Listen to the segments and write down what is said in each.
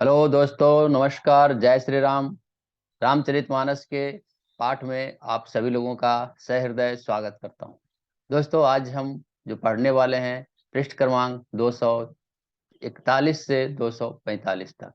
Hello दोस्तों, नमस्कार। जय श्री राम। रामचरितमानस के पाठ में आप सभी लोगों का सहृदय स्वागत करता हूं। दोस्तों, आज हम जो पढ़ने वाले हैं पृष्ठ क्रमांक 241 से 245 तक।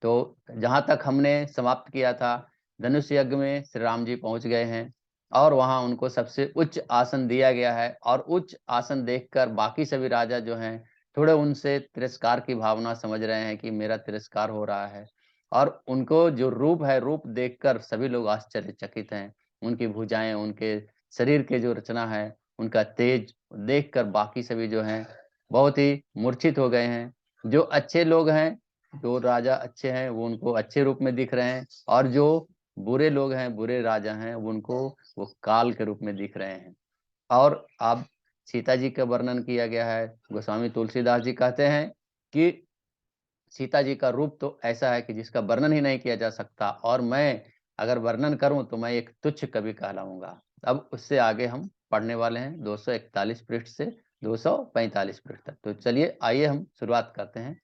तो जहां तक हमने समाप्त किया था, धनुष यज्ञ में श्री राम जी पहुंच गए हैं और वहां उनको सबसे उच्च आसन दिया गया है। और उच्च आसन देखकर बाकी सभी राजा जो हैं थोड़े उनसे तिरस्कार की भावना समझ रहे हैं कि मेरा तिरस्कार हो रहा है। और उनको जो रूप है, रूप देखकर सभी लोग आश्चर्यचकित हैं। उनकी भुजाएं, उनके शरीर के जो रचना है, उनका तेज देखकर बाकी सभी जो हैं बहुत ही मूर्छित हो गए हैं। जो अच्छे लोग हैं, जो राजा अच्छे हैं, वो उनको अच्छे रूप में दिख रहे हैं, और जो बुरे लोग हैं, बुरे राजा हैं, वो उनको वो काल के रूप में दिख रहे हैं। और अब सीता जी का वर्णन किया गया है। गोस्वामी तुलसीदास जी कहते हैं कि सीता जी का रूप तो ऐसा है कि जिसका वर्णन ही नहीं किया जा सकता, और मैं अगर वर्णन करूं तो मैं एक तुच्छ कवि कहलाऊंगा। अब उससे आगे हम पढ़ने वाले हैं 241 पृष्ठ से 245 पृष्ठ तक। तो चलिए, आइए हम शुरुआत करते हैं।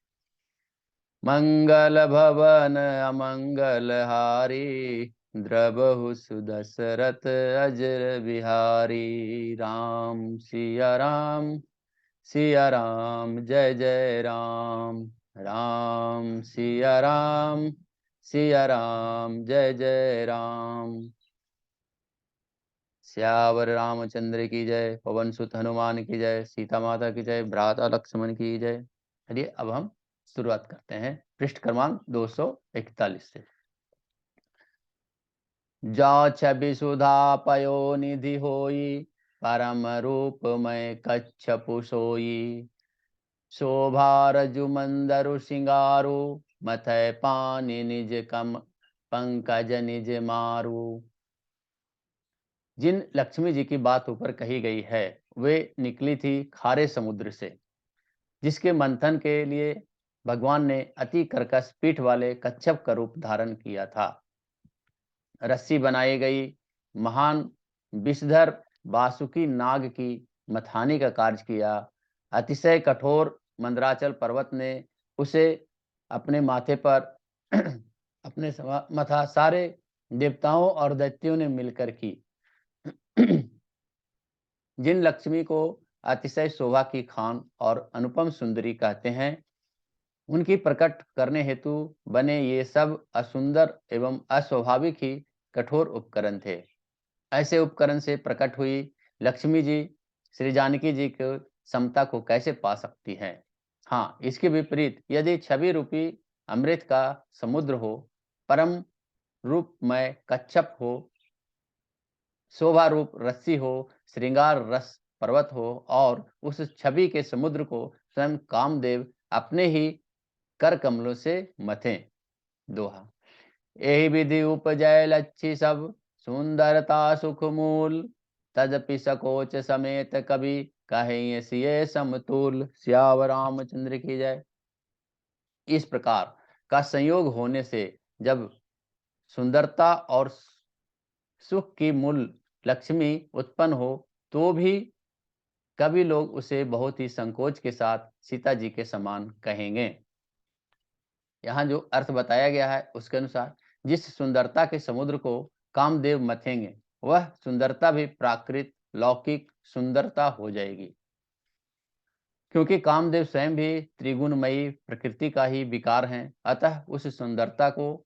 मंगल भवन अमंगल हारी, द्रबहु सुदशरथ अजर बिहारी। राम सिया राम, सिया राम, जय जय राम। राम सिया राम, सिया राम, जय जय राम। श्यावर रामचंद्र की जय। पवन सुत हनुमान की जय। सीता माता की जय। भ्राता लक्ष्मण की जय। चलिए, अब हम शुरुआत करते हैं पृष्ठ क्रमांक 241 से। जा छवि सुधा पयो निधि होई, परम रूप मय कच्छपु सोई। शोभा रजु मंदरु सिंगारू, मथय पानी निज कम पंकज निज मारू। जिन लक्ष्मी जी की बात ऊपर कही गई है, वे निकली थी खारे समुद्र से, जिसके मंथन के लिए भगवान ने अति कर्कश पीठ वाले कच्छप का रूप धारण किया था। रस्सी बनाई गई। महान विषधर बासुकी नाग की मथानी का कार्य किया। अतिशय कठोर मंदराचल पर्वत ने उसे अपने माथे पर अपने मथा सारे देवताओं और दैत्यों ने मिलकर की। जिन लक्ष्मी को अतिशय शोभा की खान और अनुपम सुंदरी कहते हैं, उनकी प्रकट करने हेतु बने ये सब असुंदर एवं अस्वाभाविक ही कठोर उपकरण थे। ऐसे उपकरण से प्रकट हुई लक्ष्मी जी श्री जानकी जी को समता को कैसे पा सकती है। हाँ, इसके विपरीत यदि छवि रूपी अमृत का समुद्र हो, परम रूपमय कच्छप हो, शोभा रूप रस्सी हो, श्रृंगार रस पर्वत हो, और उस छवि के समुद्र को स्वयं कामदेव अपने ही कर कमलों से मथें। दोहा। यही विधि उपजय लच्छी सब, सुंदरता सुख मूल। तदपि सकोच समेत कवि, कहें सिए समतुल। सियावर रामचंद्र की जय। इस प्रकार का संयोग होने से जब सुंदरता और सुख की मूल लक्ष्मी उत्पन्न हो, तो भी कभी लोग उसे बहुत ही संकोच के साथ सीता जी के समान कहेंगे। यहाँ जो अर्थ बताया गया है उसके अनुसार, जिस सुंदरता के समुद्र को कामदेव मथेंगे, वह सुंदरता भी प्राकृत लौकिक सुंदरता हो जाएगी। क्योंकि कामदेव स्वयं भी त्रिगुणमयी प्रकृति का ही विकार हैं, अतः उस सुंदरता को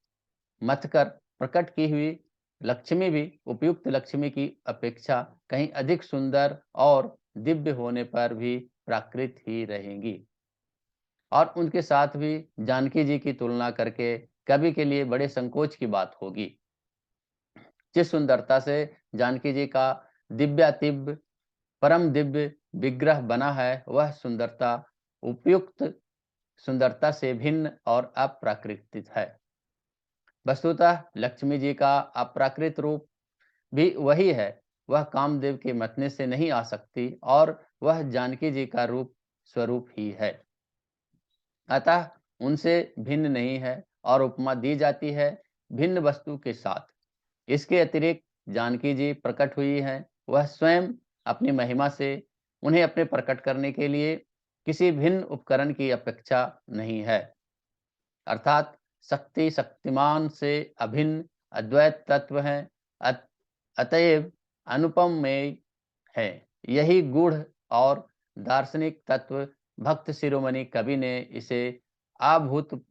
मथकर प्रकट की हुई लक्ष्मी भी उपयुक्त लक्ष्मी की अपेक्षा कहीं अधिक सुंदर और दिव्य होने पर भी प्राकृत ही रहेंगी। और उनके साथ भी जानकी जी की तुलना करके कवि के लिए बड़े संकोच की बात होगी। जिस सुंदरता से जानकी जी का दिव्यातिव्य परम दिव्य विग्रह बना है, वह सुंदरता उपयुक्त सुंदरता से भिन्न और अप्राकृतिक है। वस्तुतः लक्ष्मी जी का अप्राकृत रूप भी वही है। वह कामदेव के मथने से नहीं आ सकती, और वह जानकी जी का रूप स्वरूप ही है, अतः उनसे भिन्न नहीं है। और उपमा दी जाती है भिन्न वस्तु के साथ। इसके अतिरिक्त जानकी जी प्रकट हुई हैं, वह स्वयं अपनी महिमा से उन्हें अपने प्रकट करने के लिए किसी भिन्न उपकरण की अपेक्षा नहीं है। अर्थात शक्ति शक्तिमान से अभिन्न अद्वैत तत्व है। अतएव अनुपमेय है। यही गूढ़ और दार्शनिक तत्व भक्त शिरोमणि कवि ने इसे अभूत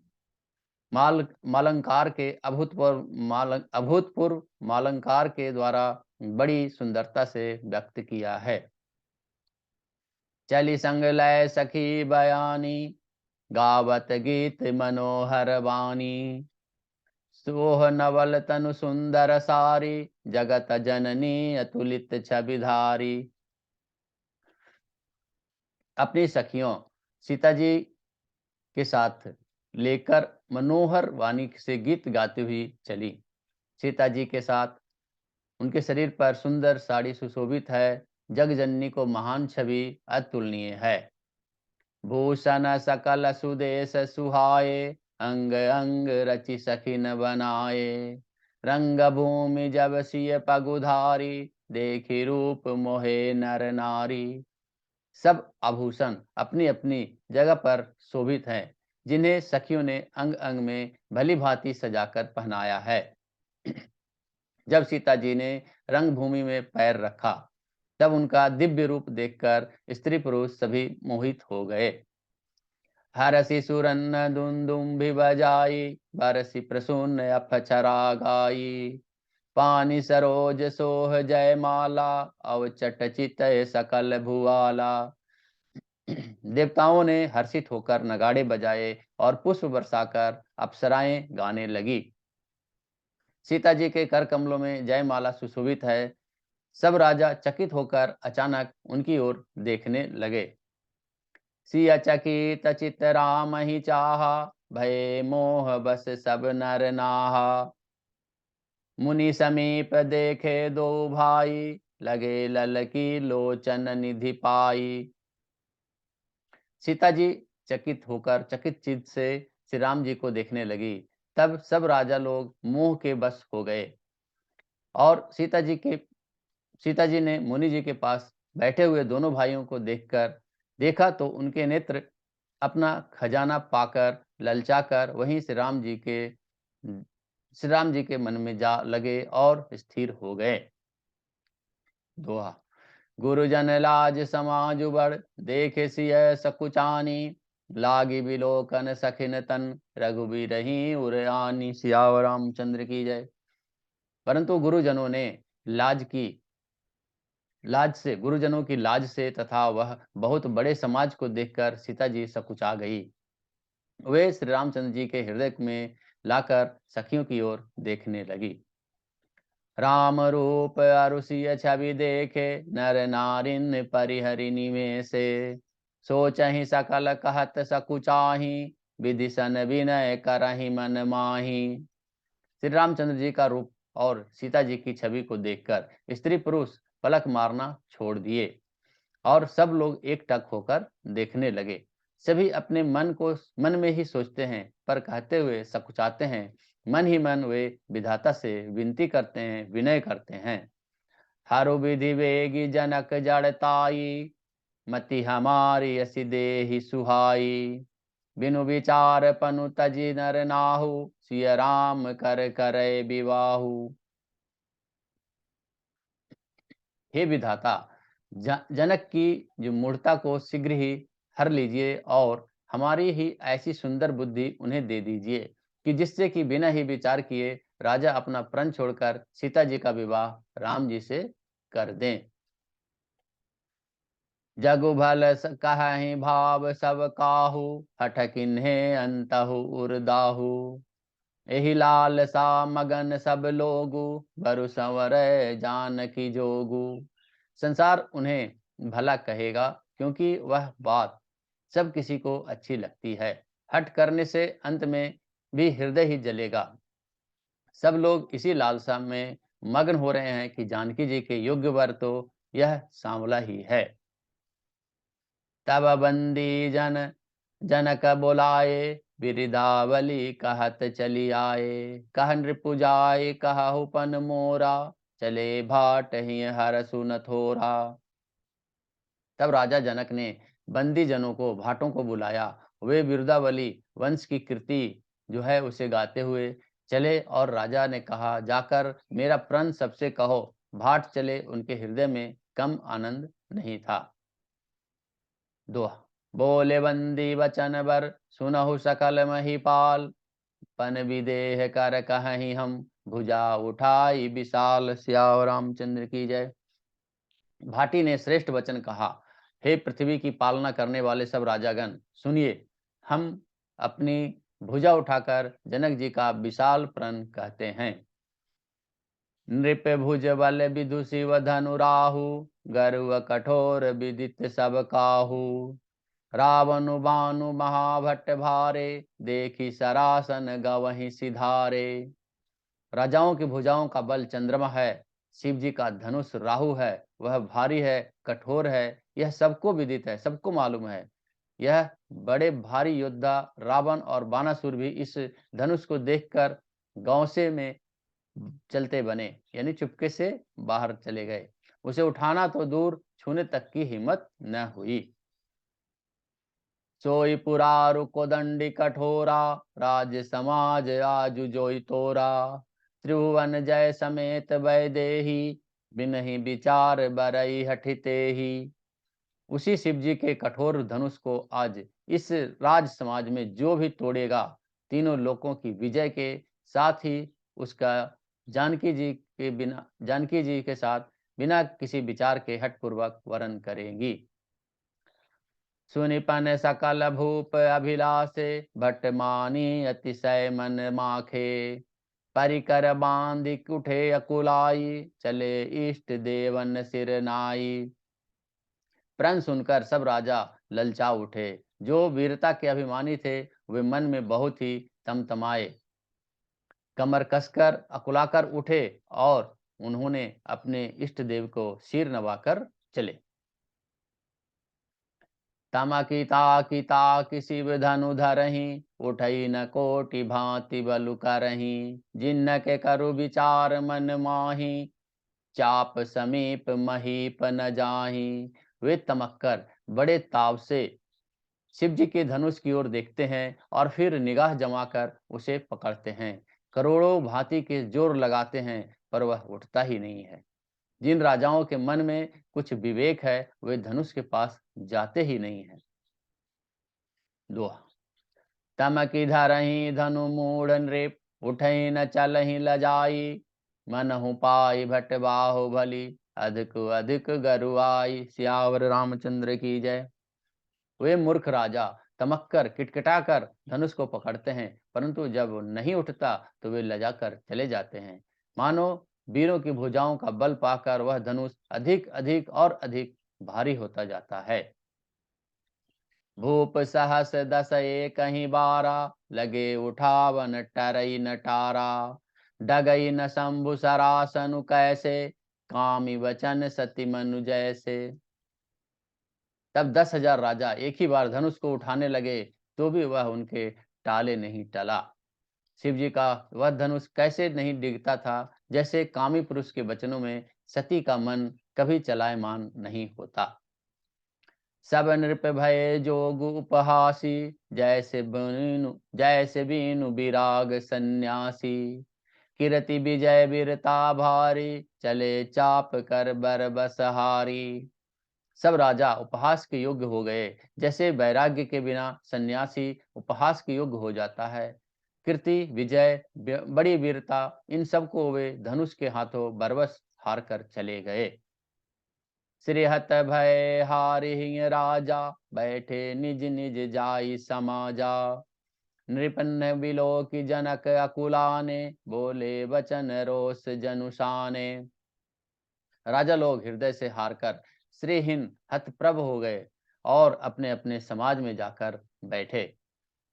मालंकार के अभूतपूर्व मालंकार के द्वारा बड़ी सुंदरता से व्यक्त किया है। चली संग लय सखी बयानी, गावत गीत मनोहर वाणी। सोह नवल तनु सुंदर सारी, जगत जननी अतुलित छविधारी। अपनी सखियों सीता जी के साथ लेकर मनोहर वाणी से गीत गाती हुई चली। सीता जी के साथ उनके शरीर पर सुंदर साड़ी सुशोभित है। जग जननी को महान छवि अतुलनीय है। भूषण सकल सुदेश सुहाए, अंग अंग रचि सखिन बनाए। रंग भूमि जब सिय पगुधारी, देखी रूप मोहे नर नारी। सब आभूषण अपनी अपनी जगह पर शोभित हैं, जिन्हें सखियों ने अंग अंग में भली भांति सजाकर पहनाया है। जब सीता जी ने रंगभूमि में पैर रखा, तब उनका दिव्य रूप देखकर स्त्री पुरुष सभी मोहित हो गए। हरसि सुरन्न दुंदुभि बजाई, बरसि प्रसून अफछरा गाई। पानी सरोज सोह जयमाला, अवचट चितय सकल भुआला। देवताओं ने हर्षित होकर नगाड़े बजाए और पुष्प बरसाकर अप्सराएं गाने लगी। सीता जी के कर कमलों में जयमाला सुशोभित है। सब राजा चकित होकर अचानक उनकी ओर देखने लगे। सिया चकित चित राम ही चाहा, भय मोह बस सब नर नाहा। मुनि समीप देखे दो भाई, लगे लल की लोचन निधि पाई। सीता जी चकित चित्त से श्री राम जी को देखने लगी। तब सब राजा लोग मोह के बस हो गए और सीता जी ने मुनि जी के पास बैठे हुए दोनों भाइयों को देखा तो उनके नेत्र अपना खजाना पाकर ललचाकर वहीं श्री राम जी के मन में जा लगे और स्थिर हो गए। दोहा। गुरुजन लाज समाज बड़, देखे सिय सकुचानी। लागी बिलोकन सखिन तन, रघुबीरहि उरयानी। सियावर रामचंद्र की जय। परंतु गुरुजनों की लाज से तथा वह बहुत बड़े समाज को देखकर सीता जी सकुचा गई। वे श्री रामचंद्र जी के हृदय में लाकर सखियों की ओर देखने लगी। राम रूप अरुषिय छवि देखे, नर नारिन परिहरि निवेशे। सोचहि सकल कहत सकुचाही, विधि सन विनय करहि मन माही। श्री रामचंद्र जी का रूप और सीता जी की छवि को देखकर स्त्री पुरुष पलक मारना छोड़ दिए और सब लोग एकटक होकर देखने लगे। सभी अपने मन में ही सोचते हैं, पर कहते हुए सकुचाते हैं। मन ही मन वे विधाता से विनती करते हैं, विनय करते हैं। हरु विधि वेगी जनक जड़ताई, मति हमारी असी देहि सुहाई। बिनु विचार पनु तजी नर नाहु, सिय राम कर करे विवाहु। हे विधाता, जनक की जो मूढ़ता को शीघ्र ही हर लीजिए और हमारी ही ऐसी सुंदर बुद्धि उन्हें दे दीजिए कि जिससे कि बिना ही विचार किए राजा अपना प्रण छोड़कर सीता जी का विवाह राम जी से कर दें। जगु भल कहि भाव सब काहू, हठ किन्हे अंतहु उरदाहू। एहि लाल सा मगन सब लोगु, बरु संवर जानकी जोगु। संसार उन्हें भला कहेगा क्योंकि वह बात सब किसी को अच्छी लगती है। हट करने से अंत में भी हृदय ही जलेगा। सब लोग इसी लालसा में मग्न हो रहे हैं कि जानकी जी के योग्य वर तो यह सांवला ही है। तब बंदी जनक बोलाए, बिरदावली कहत चली आए। कह नृपु जाय कहु पन मोरा, चले भाट ही हर सुन थोरा। तब राजा जनक ने बंदी जनों को भाटों को बुलाया। वे बिरदावली वंश की कीर्ति जो है उसे गाते हुए चले और राजा ने कहा, जाकर मेरा प्रण सबसे कहो। भाट चले, उनके हृदय में कम आनंद नहीं था। दोहा। बोले बंदी वचन बर, सुनहु सकल महिपाल, पन विदेह कर कहीं हम, भुजा उठाई विशाल। सियावर रामचंद्र की जय। भाटी ने श्रेष्ठ वचन कहा, हे पृथ्वी की पालना करने वाले सब राजागण, सुनिए, हम अपनी भुजा उठाकर जनक जी का विशाल प्रण कहते हैं। नृप भुज बल विदु शिव धनु राहु, गर्व कठोर विदित सब काहू। रावण बानु महाभट्ट भारे, देखी सरासन गवहि सिधारे। राजाओं की भुजाओं का बल चंद्रमा है, शिव जी का धनुष राहु है, वह भारी है, कठोर है, यह सबको विदित है, सबको मालूम है। यह बड़े भारी योद्धा रावण और बानासुर भी इस धनुष को देखकर गौसे में चलते बने, यानी चुपके से बाहर चले गए। उसे उठाना तो दूर, छूने तक की हिम्मत न हुई। सोई पुरारु कोदंडी कठोरा, राज्य समाज आजु जोई तोरा। त्रिभुवन जय समेत वैदेही, बिनहि विचार बरई हठिते ही। उसी शिव जी के कठोर धनुष को आज इस राज समाज में जो भी तोड़ेगा, तीनों लोकों की विजय के साथ ही उसका जानकी जी के साथ बिना किसी विचार के हठपूर्वक वरण करेंगी। सुनिपन सकल भूप अभिलाषे, भट्ट मानी अतिशय मन माखे। परिकर बांधि उठे अकुलाई, चले इष्ट देवन सिर नाई। प्रण सुनकर सब राजा ललचा उठे। जो वीरता के अभिमानी थे, वे मन में बहुत ही तमतमाए, कमर कसकर अकुलाकर उठे और उन्होंने अपने इष्ट देव को सिर नवाकर चले। तमकी ताकी ताकी शिव धनु धरही, उठई न कोटि भांति बलु करही। जिन्न के करु विचार मन माही, चाप समीप महीप न जाही। वे तमक्कर बड़े ताव से शिव जी के धनुष की ओर देखते हैं और फिर निगाह जमाकर उसे पकड़ते हैं। करोड़ों भांति के जोर लगाते हैं, पर वह उठता ही नहीं है। जिन राजाओं के मन में कुछ विवेक है, वे धनुष के पास जाते ही नहीं है। दोहा। तमकी धरही धनु मूढ़ नृप, उठई न चलहि लजाई। मनहु पाई भट बाहुबली, अधिक अधिक गरुआई। सियावर रामचंद्र की जय। वे मूर्ख राजा तमक्कर किटकिटाकर धनुष को पकड़ते हैं, परंतु जब वो नहीं उठता तो वे लजाकर चले जाते हैं। मानो वीरों की भुजाओं का बल पाकर वह धनुष अधिक अधिक और अधिक भारी होता जाता है। भूप सहस दस कहीं बारा, लगे उठावन टरई नटारा। डगई न शंभु सरासनु कैसे, कामी वचन सती मनु जैसे। तब 10,000 राजा एक ही बार धनुष को उठाने लगे, तो भी वह उनके टाले नहीं टला। शिव जी का वह धनुष कैसे नहीं डिगता था, जैसे कामी पुरुष के वचनों में सती का मन कभी चलायमान नहीं होता। सब नृप भय जोग उपहासी, जैसे बीनु विराग सन्यासी। कीरति विजय वीरता भारी, चले चाप कर बर बसहारी। सब राजा उपहास के योग्य हो गए, जैसे वैराग्य के बिना सन्यासी उपहास के योग्य हो जाता है। कीर्ति, विजय, बड़ी वीरता, इन सबको वे धनुष के हाथों बरबस हार कर चले गए। श्रीहत भय हारिहिं राजा, बैठे निज निज जाई समाजा। नृपन्न बिलो की जनक अकुलाने, बोले वचन रोष जनुषाने। राजा लोग हृदय से हारकर श्रीहीन हतप्रभ हो गए और अपने अपने समाज में जाकर बैठे।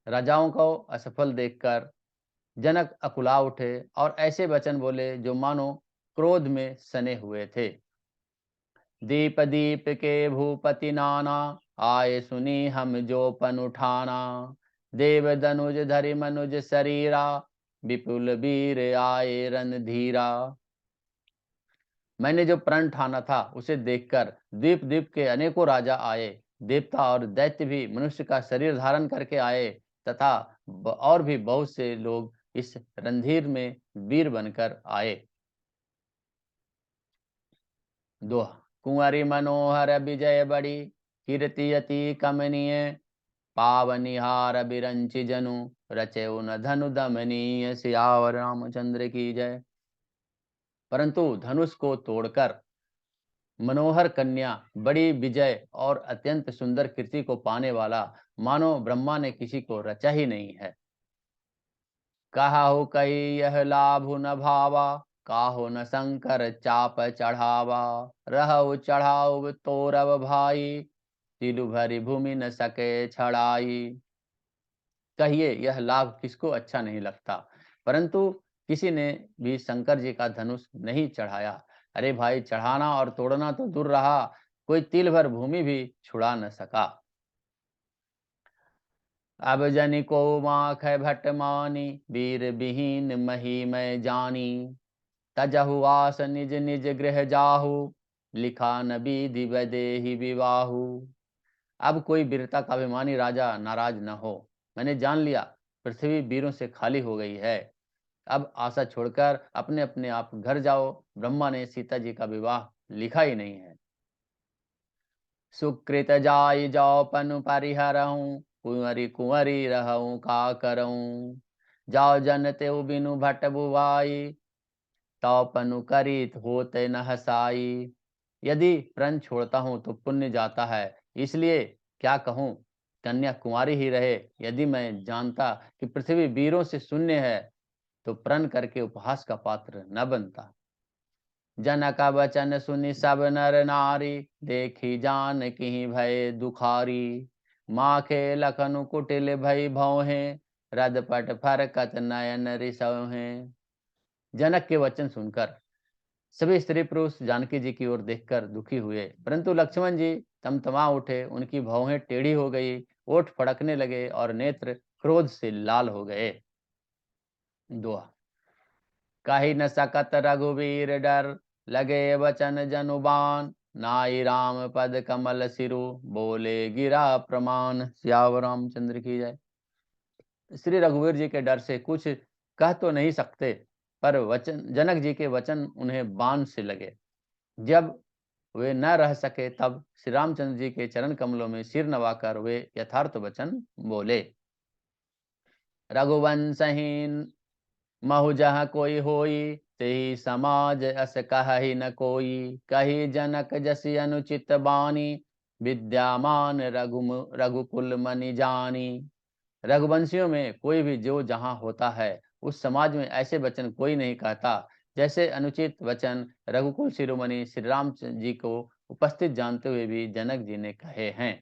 राजाओं को असफल देखकर जनक अकुला उठे और ऐसे वचन बोले जो मानो क्रोध में सने हुए थे। दीप दीप के भूपति नाना, आए सुनी हम जो पन उठाना। देव धनुज धरि मनुज शरीरा, विपुल वीर आए रणधीरा। मैंने जो प्रण ठाना था उसे देखकर द्वीप द्वीप के अनेकों राजा आए। देवता और दैत्य भी मनुष्य का शरीर धारण करके आए। तथा और भी बहुत से लोग इस रणधीर में वीर बनकर आए। दोहा। कुंवरी मनोहर विजय बड़ी, कीर्ति अति कमनीय, पावनिहार बिरंचि जनु, रचे उन धनु दमनीय। सियावर रामचंद्र की जय। परंतु धनुष को तोड़कर मनोहर कन्या, बड़ी विजय और अत्यंत सुंदर कीर्ति को पाने वाला मानो ब्रह्मा ने किसी को रचा ही नहीं है। कहाहु कही यह लाभु न भावा, काहु न शंकर चाप चढ़ावा। रहु चढ़ाऊ तोरब भाई, तिलु भरी भूमि न सके छड़ाई। कहिए यह लाभ किसको अच्छा नहीं लगता, परंतु किसी ने भी शंकर जी का धनुष नहीं चढ़ाया। अरे भाई, चढ़ाना और तोड़ना तो दूर रहा, कोई तिल भर भूमि भी छुड़ा न सका। अब जनि को माख भट मानी, वीर विहीन मही मैं जानी। तजहु आस निज निज गृह जाहु, लिखा न विधि वैदेही विवाहु। अब कोई वीरता का अभिमानी राजा नाराज न हो। मैंने जान लिया, पृथ्वी वीरों से खाली हो गई है। अब आशा छोड़कर अपने अपने आप घर जाओ। ब्रह्मा ने सीता जी का विवाह लिखा ही नहीं है। सुकृत जाय जाओ पनु परिहरऊँ, कुंवरी कुंवरी रहऊँ का करऊँ। जाओ जन तेउ बिनु भट बुआई, तौ पनु करित होते न हसाई। यदि प्रण छोड़ता हूँ तो पुण्य जाता है, इसलिए क्या कहूँ, कन्या कुंवारी ही रहे। यदि मैं जानता कि पृथ्वी वीरों से शून्य है, तो प्रण करके उपहास का पात्र न बनता। जनक वचन सुनि सब नर नारी, देखी जान की भय दुखारी। माखे लखन कुटिल भई भौहें, रदपट फरकत नयन रिसौहें। जनक के वचन सुनकर सभी स्त्री पुरुष जानकी जी की ओर देखकर दुखी हुए, परंतु लक्ष्मण जी तमतमा उठे। उनकी भौहें टेढ़ी हो गई, ओठ फड़कने लगे और नेत्र क्रोध से लाल हो गए। दोहा। कही न सकत रघुवीर डर, लगे वचन जनुबान। नाई राम पद कमल सिरु, बोले गिरा प्रमाण। सियावर रामचंद्र की जय। श्री रघुवीर जी के डर से कुछ कह तो नहीं सकते, पर वचन जनक जी के वचन उन्हें बाण से लगे। जब वे न रह सके, तब श्री रामचंद्र जी के चरण कमलों में सिर नवाकर वे यथार्थ वचन बोले। रघुवंशहीन महु जहाँ कोई होई, तेहि समाज अस कहि न कोई। कही जनक जसि अनुचित बानी, विद्यामान रघुकुल मनि जानी। रघुवंशियों में कोई भी जो जहाँ होता है, उस समाज में ऐसे वचन कोई नहीं कहता, जैसे अनुचित वचन रघुकुल शिरोमणि श्री राम जी को उपस्थित जानते हुए भी जनक जी ने कहे हैं।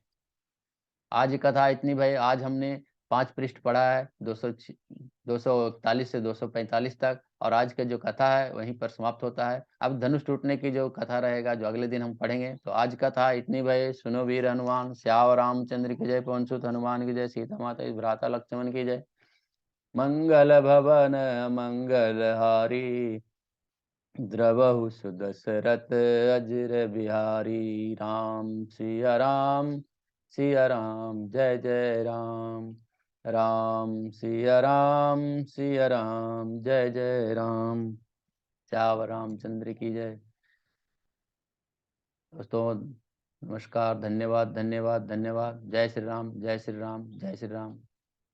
आज कथा इतनी भाई। आज हमने 5 पृष्ठ पढ़ा है, 241 से 245 तक, और आज का जो कथा है वहीं पर समाप्त होता है। अब धनुष टूटने की जो कथा रहेगा, जो अगले दिन हम पढ़ेंगे। तो आज कथा इतनी भाई। सुनो वीर हनुमान, श्याव रामचंद्र की जय, पवन सुत हनुमान की जय, सीता माता की भ्राता लक्ष्मण की जय। मंगल भवन मंगल हारी, द्रवहु सुदशरथ अजर बिहारी। राम सिया राम, सिया राम, जय जय राम। राम सिया राम, सिया राम, जय जय राम। श्याम रामचंद्र की जय। दोस्तों नमस्कार, धन्यवाद धन्यवाद धन्यवाद। जय श्री राम, जय श्री राम, जय श्री राम।